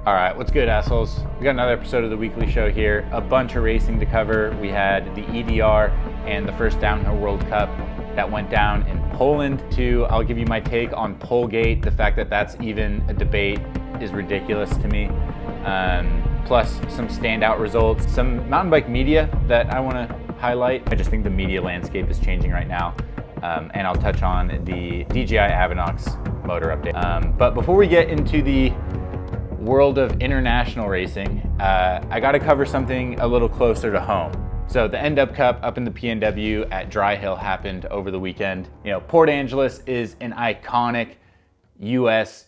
All right, what's good, assholes? We got another episode of the weekly show here. A bunch of racing to cover. We had the EDR and the first Downhill World Cup that went down in Poland. I'll give you my take on Polegate. The fact that that's even a debate is ridiculous to me. Plus some standout results, some mountain bike media that I want to highlight. I just think the media landscape is changing right now. And I'll touch on the DJi Avinox motor update. But before we get into the world of international racing, I got to cover something a little closer to home. So the End-Up Cup up in the PNW at Dry Hill happened over the weekend. You know, Port Angeles is an iconic US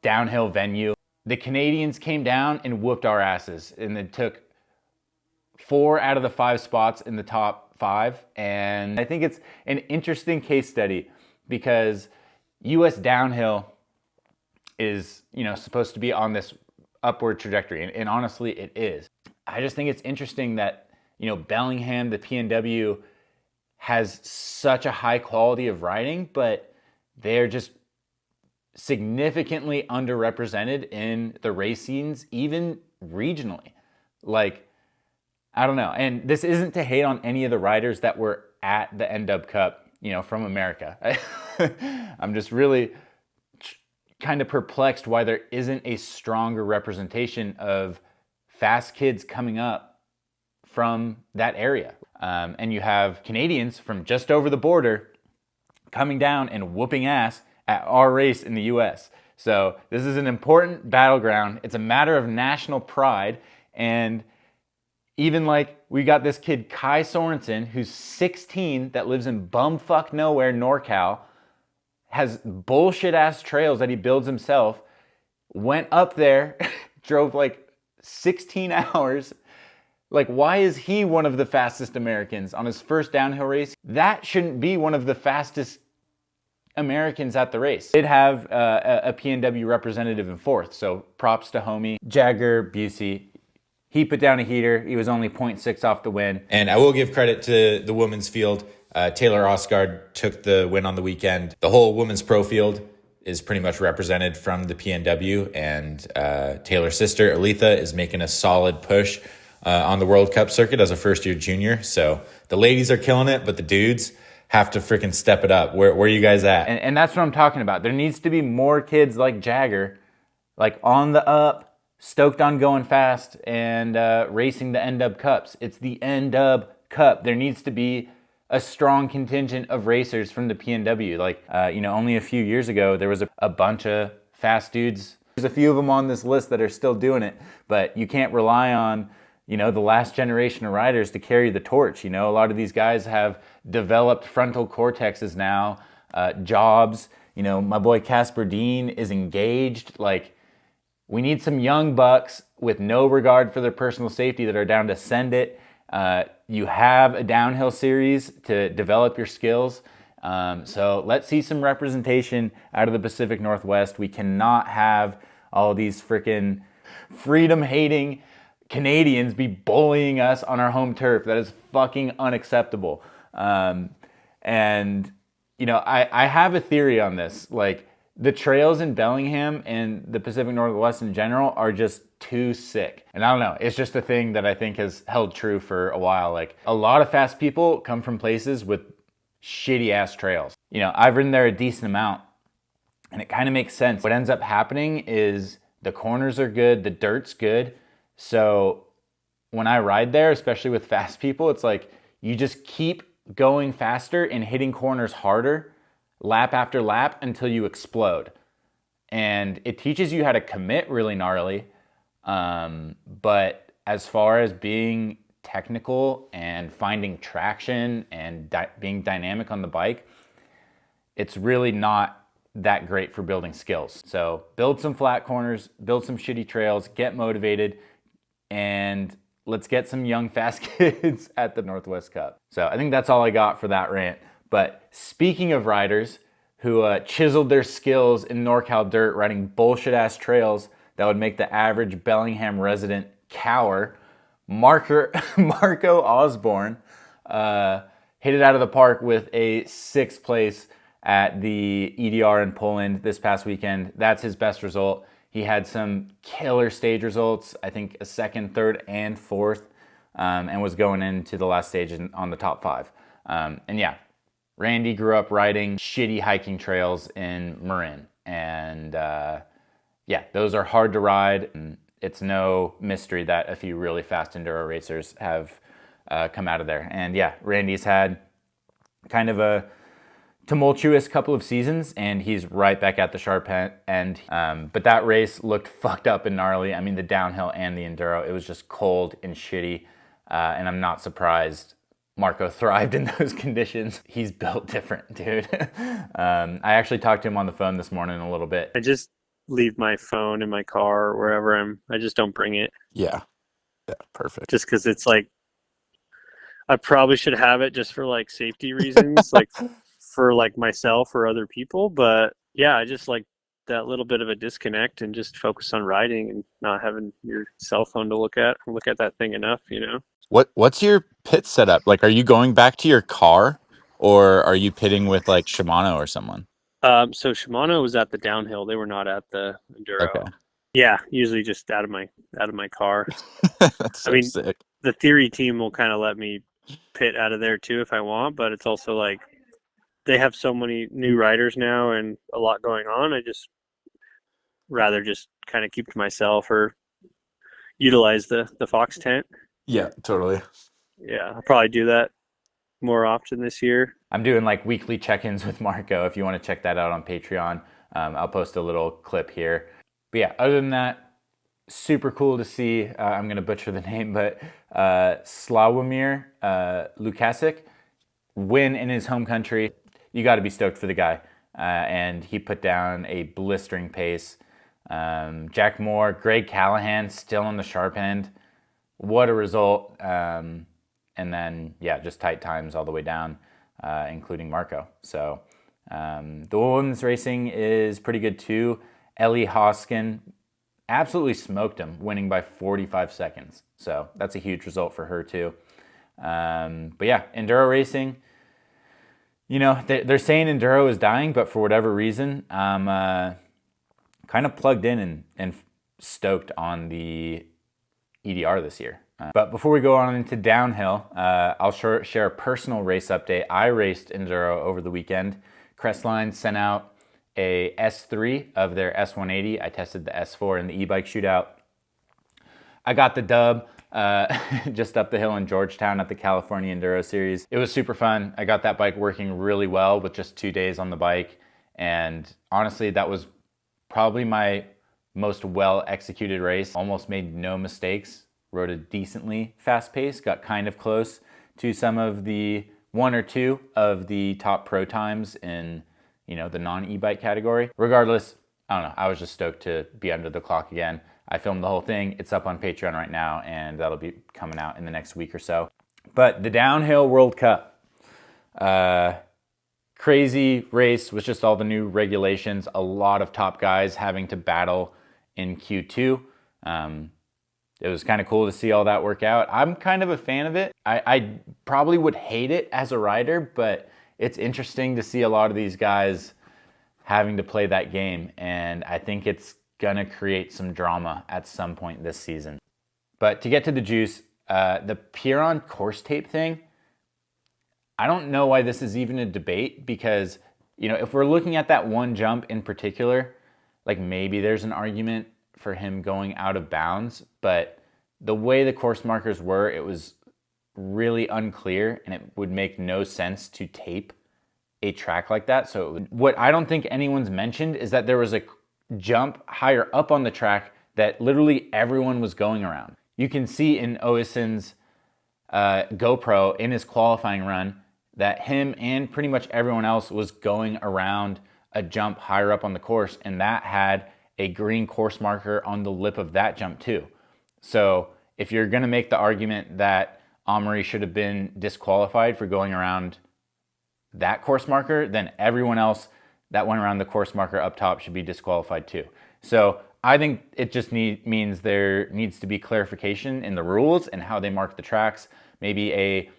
downhill venue. The Canadians came down and whooped our asses, and they took 4 out of the 5 spots in the top 5. And I think it's an interesting case study because US downhill is, you know, supposed to be on this upward trajectory, and honestly it is. I just think it's interesting that, you know, Bellingham, the PNW, has such a high quality of riding, but they're just significantly underrepresented in the race scenes, even regionally. Like, I don't know. And this isn't to hate on any of the riders that were at the End-Up Cup, you know, from America. I'm just really kind of perplexed why there isn't a stronger representation of fast kids coming up from that area. And you have Canadians from just over the border coming down and whooping ass at our race in the US. So this is an important battleground. It's a matter of national pride. And even like we got this kid Kai Sorensen, who's 16, that lives in bumfuck nowhere, NorCal, has bullshit ass trails that he builds himself, went up there, drove like 16 hours. Like, why is he one of the fastest Americans on his first downhill race? That shouldn't be one of the fastest Americans at the race. Did have a PNW representative in 4th, so props to homie Jagger Busey. He put down a heater. He was only 0.6 off the win. And I will give credit to the women's field. Taylor Osgard took the win on the weekend. The whole women's pro field is pretty much represented from the PNW, and Taylor's sister, Aletha, is making a solid push on the World Cup circuit as a first-year junior. So the ladies are killing it, but the dudes have to freaking step it up. Where are you guys at? And that's what I'm talking about. There needs to be more kids like Jagger, like on the up, stoked on going fast and racing the End-Up Cups. It's the End-Up Cup. There needs to be a strong contingent of racers from the PNW. Like, you know, only a few years ago, there was a bunch of fast dudes. There's a few of them on this list that are still doing it, but you can't rely on, you know, the last generation of riders to carry the torch. You know, a lot of these guys have developed frontal cortexes now, jobs. You know, my boy Casper Dean is engaged. Like, we need some young bucks with no regard for their personal safety that are down to send it. You have a downhill series to develop your skills. So let's see some representation out of the Pacific Northwest. We cannot have all these freaking freedom-hating Canadians be bullying us on our home turf. That is fucking unacceptable. And, you know, I have a theory on this. Like, the trails in Bellingham and the Pacific Northwest in general are just too sick. And I don't know, it's just a thing that I think has held true for a while. Like, a lot of fast people come from places with shitty ass trails. You know, I've ridden there a decent amount, and it kind of makes sense. What ends up happening is the corners are good, the dirt's good. So when I ride there, especially with fast people, it's like you just keep going faster and hitting corners harder, lap after lap, until you explode. And it teaches you how to commit really gnarly. But as far as being technical and finding traction and being dynamic on the bike, it's really not that great for building skills. So build some flat corners, build some shitty trails, get motivated, and let's get some young fast kids at the Northwest Cup. So I think that's all I got for that rant. But speaking of riders who chiseled their skills in NorCal dirt riding bullshit ass trails that would make the average Bellingham resident cower, Marco Osborne hit it out of the park with a 6th place at the EDR in Poland this past weekend. That's his best result He had some killer stage results, I think a second, third, and fourth, and was going into the last stage on the top 5. And yeah, Randy grew up riding shitty hiking trails in Marin. And yeah, those are hard to ride. And it's no mystery that a few really fast enduro racers have come out of there. And yeah, Randy's had kind of a tumultuous couple of seasons, and he's right back at the sharp end. But that race looked fucked up and gnarly. I mean, the downhill and the enduro, it was just cold and shitty. And I'm not surprised Marco thrived in those conditions. He's built different, dude. I actually talked to him on the phone this morning a little bit. I just leave my phone in my car or wherever I just don't bring it. Yeah, perfect. Just because it's like, I probably should have it just for like safety reasons, like for like myself or other people. But yeah, I just like that little bit of a disconnect and just focus on riding and not having your cell phone to look at that thing enough, you know? What's your pit setup? Like, are you going back to your car, or are you pitting with like Shimano or someone? So Shimano was at the downhill. They were not at the enduro. Okay. Yeah, usually just out of my car. That's so sick. The theory team will kind of let me pit out of there too if I want, but it's also like they have so many new riders now and a lot going on. I just rather just kind of keep to myself or utilize the Fox tent. Yeah, totally. Yeah, I'll probably do that more often this year. I'm doing like weekly check-ins with Marco. If you want to check that out on Patreon, I'll post a little clip here. But yeah, other than that, super cool to see. I'm going to butcher the name, but Slawomir Lukasic win in his home country. You got to be stoked for the guy. And he put down a blistering pace. Jack Moore, Greg Callahan still on the sharp end. What a result. And then, yeah, just tight times all the way down, including Marco. So the women's racing is pretty good too. Ellie Hoskin absolutely smoked him, winning by 45 seconds. So that's a huge result for her too. But yeah, enduro racing, you know, they're saying enduro is dying, but for whatever reason, I'm kind of plugged in and stoked on the EDR this year. But before we go on into downhill, I'll share a personal race update. I raced enduro over the weekend. Crestline sent out a S3 of their S180. I tested the S4 in the e-bike shootout. I got the dub just up the hill in Georgetown at the California Enduro Series. It was super fun. I got that bike working really well with just 2 days on the bike. And honestly, that was probably my most well-executed race. Almost made no mistakes. Rode a decently fast pace. Got kind of close to some of the 1 or 2 of the top pro times in, you know, the non-e-bike category. Regardless, I don't know, I was just stoked to be under the clock again. I filmed the whole thing. It's up on Patreon right now, and that'll be coming out in the next week or so. But the Downhill World Cup, crazy race with just all the new regulations. A lot of top guys having to battle in Q2. It was kind of cool to see all that work out. I'm kind of a fan of it. I probably would hate it as a rider, but it's interesting to see a lot of these guys having to play that game, and I think it's gonna create some drama at some point this season. But to get to the juice, the Piron course tape thing, I don't know why this is even a debate, because, you know, if we're looking at that one jump in particular, like maybe there's an argument for him going out of bounds, but the way the course markers were, it was really unclear, and it would make no sense to tape a track like that. So what I don't think anyone's mentioned is that there was a jump higher up on the track that literally everyone was going around. You can see in Oisin's GoPro in his qualifying run that him and pretty much everyone else was going around a jump higher up on the course, and that had a green course marker on the lip of that jump too. So if you're gonna make the argument that Amaury should have been disqualified for going around that course marker, then everyone else that went around the course marker up top should be disqualified too. So I think it just means there needs to be clarification in the rules and how they mark the tracks. Maybe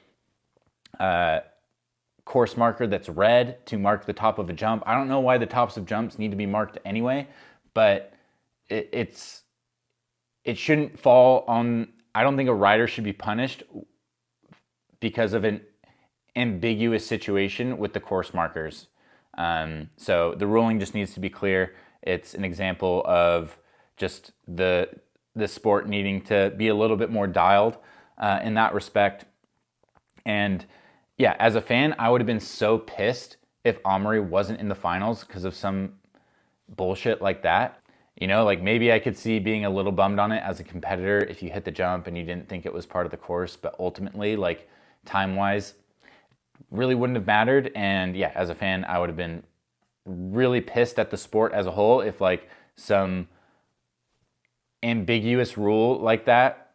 a course marker that's red to mark the top of a jump. I don't know why the tops of jumps need to be marked anyway, but it shouldn't fall on. I don't think a rider should be punished because of an ambiguous situation with the course markers. So the ruling just needs to be clear. It's an example of just the sport needing to be a little bit more dialed in that respect. And yeah, as a fan, I would have been so pissed if Amaury wasn't in the finals because of some bullshit like that. You know, like maybe I could see being a little bummed on it as a competitor if you hit the jump and you didn't think it was part of the course, but ultimately, like time-wise, really wouldn't have mattered. And yeah, as a fan, I would have been really pissed at the sport as a whole if like some ambiguous rule like that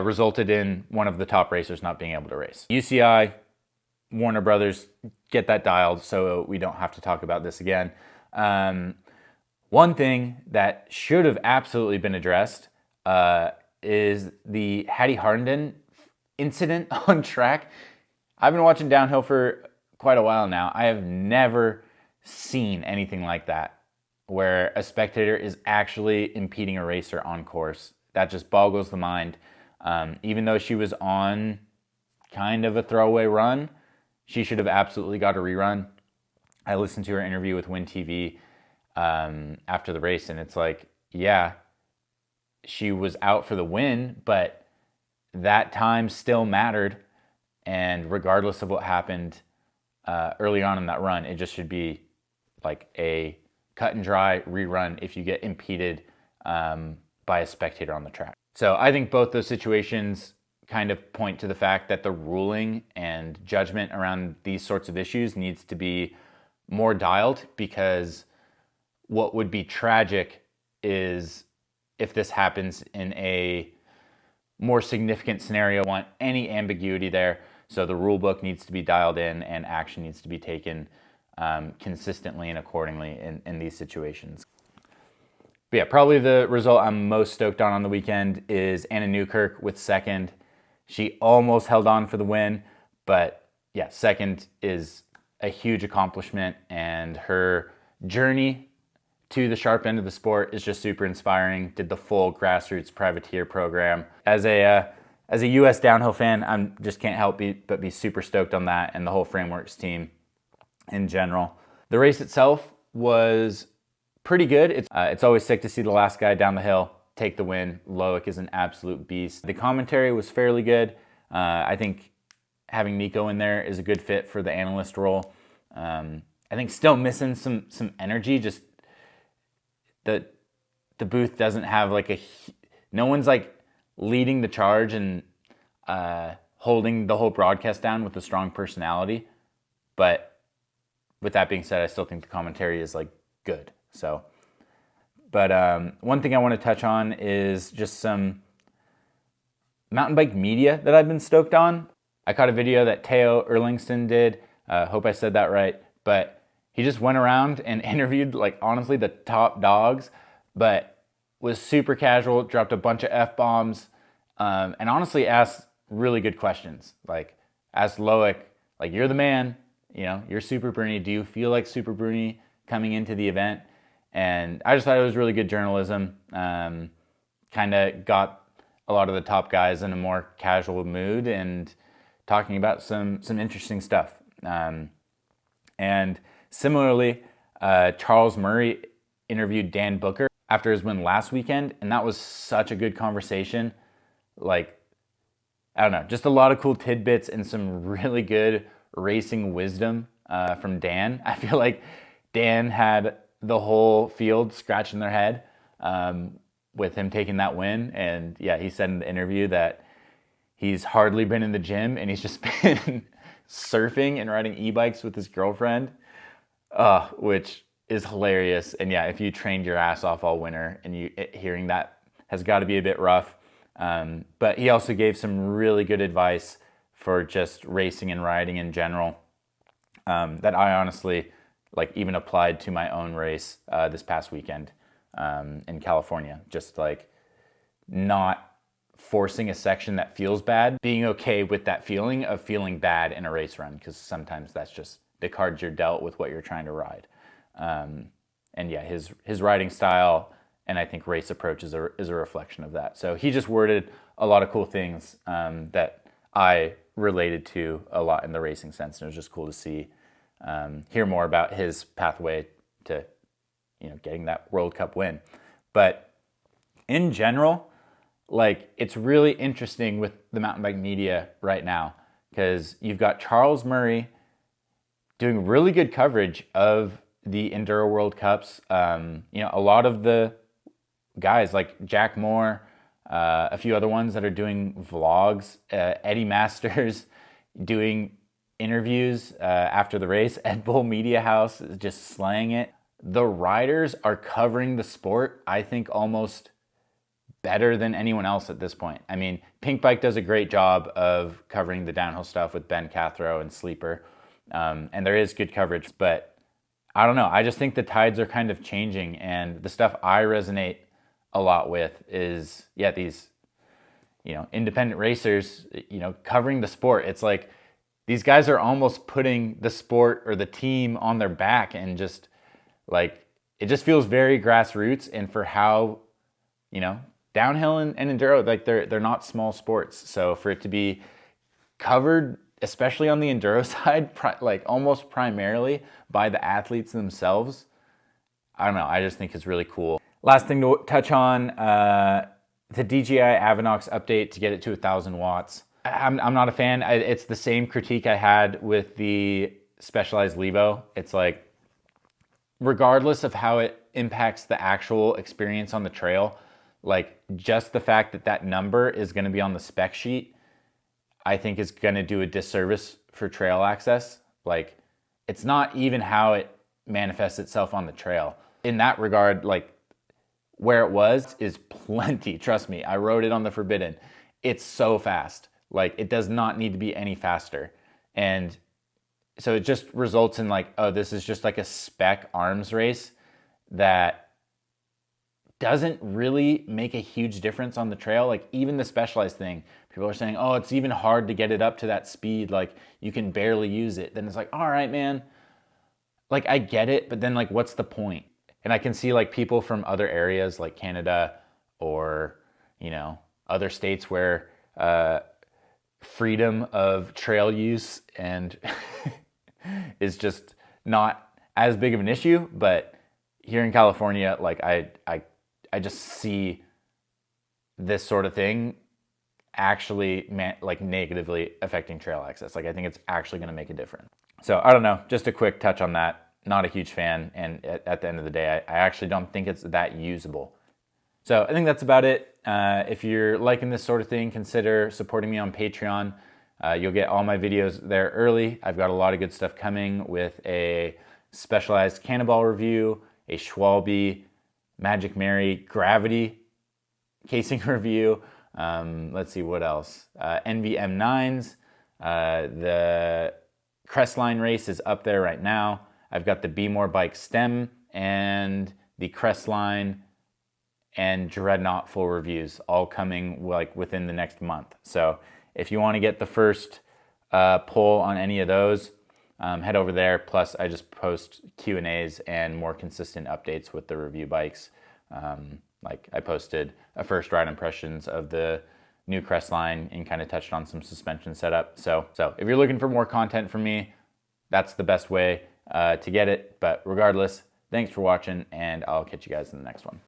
resulted in one of the top racers not being able to race. UCI, Warner Brothers, get that dialed so we don't have to talk about this again. One thing that should have absolutely been addressed is the Hattie Harnden incident on track. I've been watching downhill for quite a while now. I have never seen anything like that, where a spectator is actually impeding a racer on course. That just boggles the mind. Even though she was on kind of a throwaway run, she should have absolutely got a rerun. I listened to her interview with Win TV after the race, and it's like, yeah, she was out for the win, but that time still mattered. And regardless of what happened early on in that run, it just should be like a cut and dry rerun if you get impeded by a spectator on the track. So I think both those situations kind of point to the fact that the ruling and judgment around these sorts of issues needs to be more dialed, because what would be tragic is if this happens in a more significant scenario. I want any ambiguity there. So the rule book needs to be dialed in and action needs to be taken consistently and accordingly in these situations. But yeah, probably the result I'm most stoked on the weekend is Anna Newkirk with second. She almost held on for the win, but yeah, second is a huge accomplishment, and her journey to the sharp end of the sport is just super inspiring. Did the full grassroots privateer program. As a U.S. downhill fan, I just can't help but be super stoked on that and the whole Frameworks team in general. The race itself was pretty good. It's always sick to see the last guy down the hill take the win. Loic is an absolute beast. The commentary was fairly good. I think having Nico in there is a good fit for the analyst role. I think still missing some energy. Just the booth doesn't have like no one's like leading the charge and holding the whole broadcast down with a strong personality. But with that being said, I still think the commentary is like good. So, but one thing I want to touch on is just some mountain bike media that I've been stoked on. I caught a video that Teo Erlingston did. Hope I said that right. But he just went around and interviewed, like, honestly, the top dogs, but was super casual, dropped a bunch of F-bombs, and honestly asked really good questions. Like, asked Loic, like, you're the man, you know, you're Super Bruni. Do you feel like Super Bruni coming into the event? And I just thought it was really good journalism. Kind of got a lot of the top guys in a more casual mood and talking about some interesting stuff. And similarly, Charles Murray interviewed Dan Booker after his win last weekend, and that was such a good conversation. Like, I don't know, just a lot of cool tidbits and some really good racing wisdom from Dan. I feel like Dan had the whole field scratching their head with him taking that win. And yeah, he said in the interview that he's hardly been in the gym and he's just been surfing and riding e-bikes with his girlfriend, which is hilarious. And yeah, if you trained your ass off all winter and hearing that has got to be a bit rough. But he also gave some really good advice for just racing and riding in general that I honestly like even applied to my own race this past weekend in California. Just like not forcing a section that feels bad, being okay with that feeling of feeling bad in a race run, because sometimes that's just the cards you're dealt with what you're trying to ride. And yeah, his riding style And I think race approach is a reflection of that. So he just worded a lot of cool things that I related to a lot in the racing sense. And it was just cool to see, hear more about his pathway to, getting that World Cup win. But in general, like, it's really interesting with the mountain bike media right now, because you've got Charles Murray doing really good coverage of the Enduro World Cups. A lot of the guys like Jack Moore, a few other ones that are doing vlogs, Eddie Masters doing interviews after the race, Ed Bull Media House is just slaying it. The riders are covering the sport, I think, almost better than anyone else at this point. I mean, Pink Bike does a great job of covering the downhill stuff with Ben Cathro and Sleeper, and there is good coverage, but I don't know. I just think the tides are kind of changing, and the stuff I resonate a lot with is, these, independent racers, covering the sport. It's like these guys are almost putting the sport or the team on their back, and just like, it just feels very grassroots. And for how, downhill and enduro, like they're not small sports. So for it to be covered, especially on the enduro side, like almost primarily by the athletes themselves, I don't know, I just think it's really cool. Last thing to touch on, the DJi Avinox update to get it to 1,000 watts. I'm not a fan. It's the same critique I had with the Specialized Levo. It's like, regardless of how it impacts the actual experience on the trail, like just the fact that that number is going to be on the spec sheet, I think is going to do a disservice for trail access. Like, it's not even how it manifests itself on the trail. In that regard, like, where it was is plenty. Trust me, I rode it on the Forbidden. It's so fast. Like, it does not need to be any faster. And so it just results in like, oh, this is just like a spec arms race that doesn't really make a huge difference on the trail. Like, even the Specialized thing, people are saying, oh, it's even hard to get it up to that speed. Like, you can barely use it. Then it's like, all right, man. Like, I get it, but then like, what's the point? And I can see like people from other areas like Canada or, other states where freedom of trail use and is just not as big of an issue. But here in California, like I just see this sort of thing actually like negatively affecting trail access. Like, I think it's actually going to make a difference. So I don't know, just a quick touch on that. Not a huge fan, and at the end of the day, I actually don't think it's that usable. So I think that's about it. If you're liking this sort of thing, consider supporting me on Patreon. You'll get all my videos there early. I've got a lot of good stuff coming with a Specialized Cannonball review, a Schwalbe Magic Mary Gravity casing review. Let's see what else. NVM9s. The Crestline race is up there right now. I've got the Be More Bike stem and the Crestline and Dreadnought full reviews all coming like within the next month. So if you want to get the first poll on any of those, head over there. Plus, I just post Q&As and more consistent updates with the review bikes. Like, I posted a first ride impressions of the new Crestline and kind of touched on some suspension setup. So if you're looking for more content from me, that's the best way to get it. But regardless, thanks for watching, and I'll catch you guys in the next one.